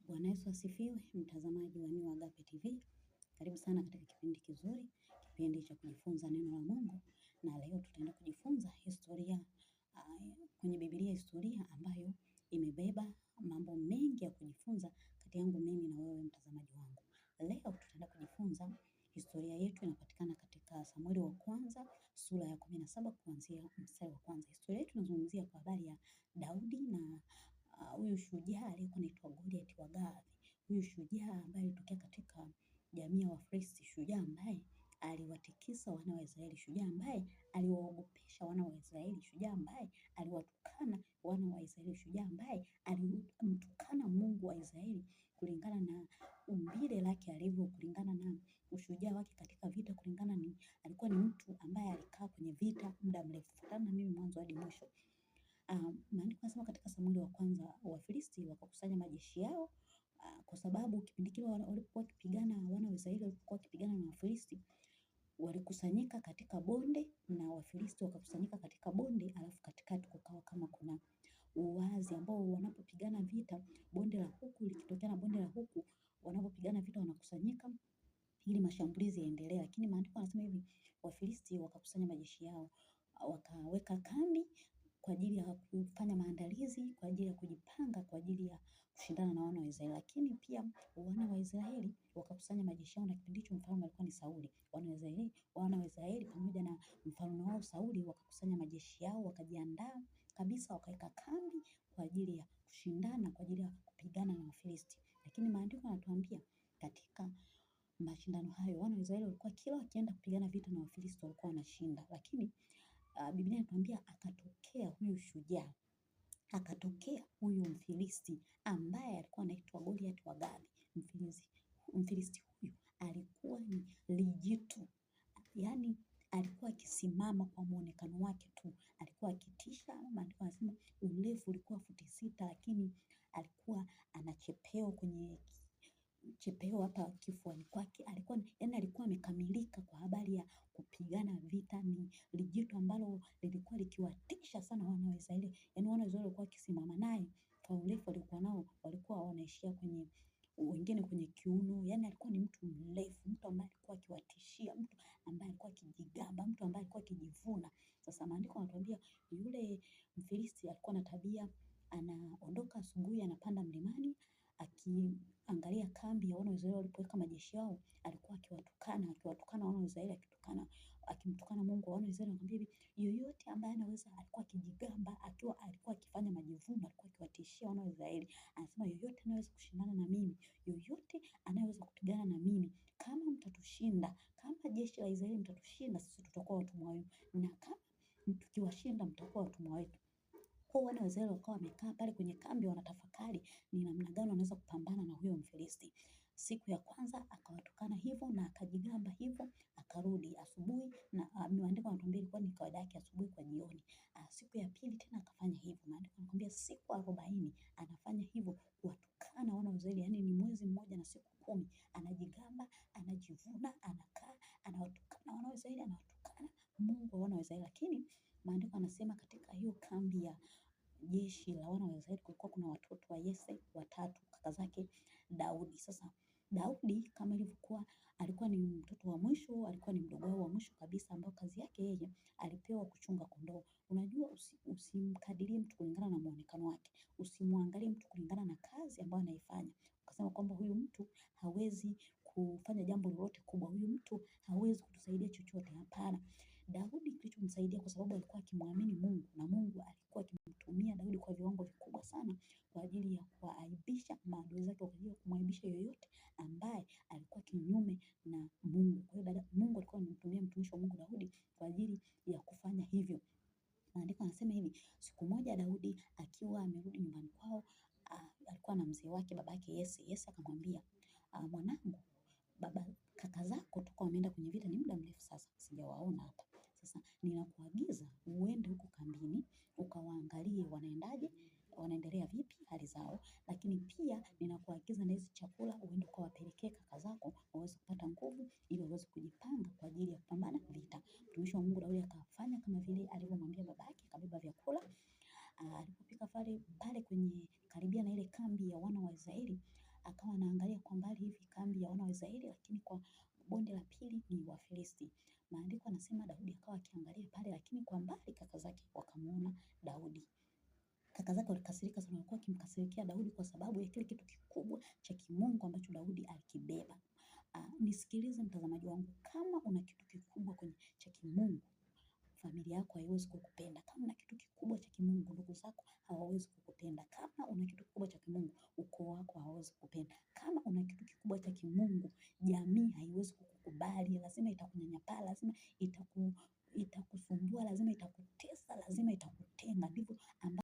Bwana Yesu asifiwe, mtazamaji wa New Agape TV. Karibu sana katika kipindi kizuri, kipindi cha kujifunza neno la Mungu. Na leo tutaenda kujifunza historia kwenye Biblia, historia ambayo imebeba mambo mengi ya kujifunza kati yangu mimi na wewe mtazamaji wangu. Leo tutaenda kujifunza historia yetu inapatikana katika Samueli wa kwanza sura ya 17 kuanzia mstari wa kwanza. Historia yetu inazungumzia kwa habari ya Daudi na huyu shujaa aliyekuwa anaitwa Goliath wa Gathi. Huyu shujaa ambaye alitokea katika jamii ya Wafilisti, shujaa ambaye aliwatikisa wana wa Israeli, shujaa ambaye aliwaogopesha wana wa Israeli, shujaa ambaye aliwatukana wana wa Israeli, shujaa ambaye alimtukana Mungu wa Israeli kulingana na umbile lake alivyo, kulingana na ushujaa wake katika vita, kulingana ni alikuwa ni mtu ambaye alikaa kwenye vita muda mrefu. Fuatana na mimi mwanzo hadi mwisho. Maandiko yanasema katika Samueli wa kwanza, Wafilisti wakakusanya majeshi yao kwa sababu kipindi kile walipokuwa wakipigana, wana wa Israeli walipokuwa wakipigana na Wafilisti walikusanyika katika bonde na Wafilisti wakakusanyika katika bonde, alafu katikati kukawa kama kuna uwazi ambao wanapopigana vita, bonde la huku likitokea na bonde la huku, wanapopigana vita wanakusanyika ili mashambulizi yaendelee. Lakini maandiko yanasema hivi, Wafilisti wakakusanya majeshi yao, wakaweka kambi kwa ajili ya kufanya maandalizi, kwa ajili ya kujipanga, kwa ajili ya kushindana na wana wa Israeli. Lakini pia wana wa Israeli wakakusanya majeshi yao, na kipindi hicho mfalme alikuwa ni Sauli. Wana wa Israeli pamoja na mfalme wao Sauli wakakusanya majeshi yao, wakajiandaa kabisa, wakaweka kambi kwa ajili ya kushindana, kwa ajili ya kupigana na Wafilisti. Lakini maandiko yanatuambia katika mashindano hayo wana wa Israeli walikuwa kila wakienda kupigana vita na Wafilisti walikuwa wanashinda. Lakini Biblia inatuambia akatokea huyu shujaa, akatokea huyu Mfilisti ambaye alikuwa anaitwa Goliath wa Gathi. Mfilisti huyu alikuwa ni lijitu, yaani alikuwa akisimama kwa muonekano wake tu, alikuwa akitisha. Maandiko yanasema urefu ulikuwa 6 lakini alikuwa ana chepeo hapa kifuani kwake. Alikuwa amekamilika kwa habari ya kupigana vita. Ni lijitu ambalo lilikuwa likiwatisha sana wana wa Israeli. Yaani wana wa Israeli walikuwa wakisimama naye kwa urefu alikuwa nao, walikuwa wanaishia kwenye wengine kwenye kiuno. Yaani alikuwa ni mtu mrefu, mtu ambaye alikuwa akiwatishia, mtu ambaye alikuwa akijigamba, mtu ambaye alikuwa akijivuna. Sasa maandiko yanatuambia yule Mfilisti alikuwa na tabia, anaondoka asubuhi, anapanda mlimani, akiangalia kambi ya wana wa Israeli walipoweka majeshi yao, alikuwa akiwatukana wana wa Israeli, akimtukana Mungu wa wana wa Israeli. Anakuambia hivi, yoyote ambaye anaweza, alikuwa akijigamba, alikuwa akifanya majivuno, alikuwa akiwatishia wana wa Israeli. Anasema yoyote anaweza kushindana na mimi, yoyote anaweza kupigana na mimi, kama mtatushinda, kama jeshi la Israeli mtatushinda, sisi tutakuwa watumwa wenu, na kama tukiwashinda mtakuwa watumwa wetu. Kwa wana wa Israeli wakawa wamekaa pale kwenye kambi wanatafakari ni namna gani wanaweza kupambana na huyo Mfilisti. Siku ya kwanza akawatukana hivyo na akajigamba hivyo, akarudi asubuhi, na maandiko yanatuambia ilikuwa ni kawaida yake asubuhi kwa jioni. Siku ya pili tena akafanya hivyo. Maandiko yanatuambia siku 40 anafanya hivyo, kuwatukana wana wa Israeli. Yaani ni mwezi mmoja na siku 10, anajigamba, anajivuna, anakaa, anawatukana wana wa Israeli, anawatukana Mungu wa wana wa Israeli. Lakini maandiko yanasema katika hiyo kambi ya jeshi la wana wa Israeli kulikuwa kuna watoto wa Yese watatu, kaka zake Daudi. Sasa Daudi kama ilivyokuwa, alikuwa ni mtoto wa mwisho, alikuwa ni mdogo wao wa mwisho kabisa, ambao kazi yake yeye alipewa kuchunga kondoo. Unajua, usimkadirie mtu kulingana na muonekano wake, usimwangalie mtu kulingana na kazi ambayo anaifanya ukasema kwamba huyu mtu hawezi kufanya jambo lolote kubwa, huyu mtu hawezi kutusaidia chochote. Hapana. Daudi kilichomsaidia kwa sababu alikuwa akimwamini Mungu, na Mungu alikuwa akimtumia Daudi kwa viwango vikubwa sana kwa ajili ya kuaibisha maadui zake, kwa ajili ya kumwaibisha yoyote ambaye alikuwa kinyume na Mungu. Kwa hiyo Mungu alikuwa anamtumia mtumishi wa Mungu Daudi kwa ajili ya kufanya hivyo. Maandiko yanasema hivi, siku moja Daudi akiwa amerudi nyumbani kwao, alikuwa na mzee wake babake Yese. Yese akamwambia, mwanangu, kaka zako toka wameenda kwenye vita ni muda mrefu sasa sijawaona hapa. Sasa ninakuagiza uende huko kambini ukawaangalie wanaendaje, wanaendelea vipi hali zao, lakini pia ninakuagiza na hizi chakula uende ukawapelekee kaka zako waweze kupata nguvu ili waweze kujipanga kwa ajili ya kupambana vita. Mtumishi wa Mungu Daudi akafanya kama vile alivyomwambia babake, akabeba vyakula. Alipofika pale kwenye karibia na ile kambi ya wana wa Israeli, akawa anaangalia kwa mbali hivi kambi ya wana wa Israeli, lakini kwa bonde la pili ni Wafilisti. Maandiko anasema Daudi akawa akiangalia pale, lakini kwa mbali kaka zake wakamuona Daudi. Kaka zake walikasirika sana, walikuwa wakimkasirikia Daudi kwa sababu ya kile kitu kikubwa cha kimungu ambacho Daudi alikibeba. Nisikilize mtazamaji wangu, kama una kitu kikubwa cha kimungu, familia yako haiwezi kukupenda. Kama una kitu kikubwa cha kimungu, ndugu zako hawawezi kukupenda. Kama una kitu kikubwa cha kimungu, ukoo wako hawawezi kukupenda. Kama una kitu kikubwa cha kimungu, jamii haiwezi kukubali, lazima itakunyanyapaa, lazima itakusumbua, lazima itakutesa, lazima itakutenga. Ndivyo